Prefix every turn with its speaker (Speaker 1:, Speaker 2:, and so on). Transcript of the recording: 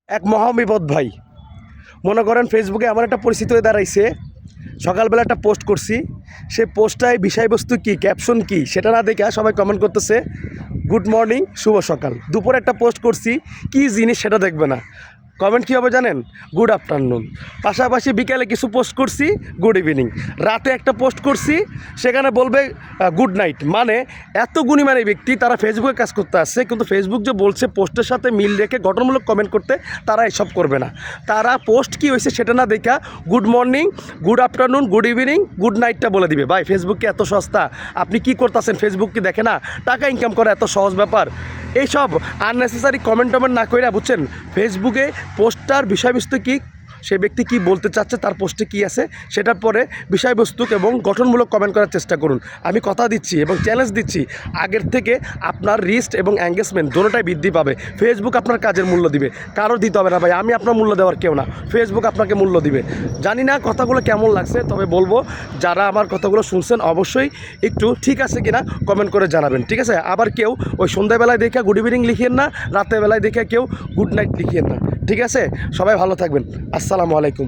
Speaker 1: এক মহাবিপদ ভাই। মনে করেন ফেসবুকে এমন একটা পরিস্থিতি হয়ে দাঁড়াইছে, সকালবেলা একটা পোস্ট করছি, সে পোস্টটায় বিষয়বস্তু কী, ক্যাপশন কী সেটা না দেখে সবাই কমেন্ট করতেছে গুড মর্নিং, শুভ সকাল। দুপুরে একটা পোস্ট করছি, কী জিনিস সেটা দেখবে না, কমেন্ট কী হবে জানেন, গুড আফটারনুন। পাশাপাশি বিকেলে কিছু পোস্ট করছি, গুড ইভিনিং। রাতে একটা পোস্ট করছি, সেখানে বলবে গুড নাইট। মানে এত গুণীমানী ব্যক্তি তারা ফেসবুকে কাজ করতে আসছে, কিন্তু ফেসবুক যে বলছে পোস্টের সাথে মিল রেখে গঠনমূলক কমেন্ট করতে, তারা এসব করবে না। তারা পোস্ট কী হয়েছে সেটা না দেখা good morning, good afternoon, good evening, good নাইটটা বলে দিবে। ভাই ফেসবুক কি এত সস্তা? আপনি কি করতেছেন? ফেসবুক কি দেখে না? টাকা ইনকাম করা এত সহজ ব্যাপার? এইসব আননেসেসারি কমেন্ট না কইরা, বুঝছেন, ফেসবুকে পোস্টটার বিষয়বস্তু কী, সে ব্যক্তি কি বলতে চাচ্ছে, তার পোস্টে কী আছে, সেটার পরে বিষয়বস্তু এবং গঠনমূলক কমেন্ট করার চেষ্টা করুন। আমি কথা দিচ্ছি এবং চ্যালেঞ্জ দিচ্ছি, আগের থেকে আপনার রিস্ট এবং এঙ্গেজমেন্ট দুটোটাই বৃদ্ধি পাবে। ফেসবুক আপনার কাজের মূল্য দিবে, কারো দিতে হবে না ভাই। আমি আপনার মূল্য দেওয়ার কেউ না, ফেসবুক আপনাকে মূল্য দিবে। জানি না কথাগুলো কেমন লাগছে, তবে বলবো যারা আমার কথাগুলো শুনছেন অবশ্যই একটু ঠিক আছে কিনা কমেন্ট করে জানাবেন, ঠিক আছে? আবার কেউ ওই সন্ধ্যাবেলায় দেখে গুড ইভিনিং লিখিয়েন না, রাতের বেলায় দেখে কেউ গুড নাইট লিখিয়েন না, ঠিক আছে? সবাই ভালো থাকবেন। আসসালামু আলাইকুম।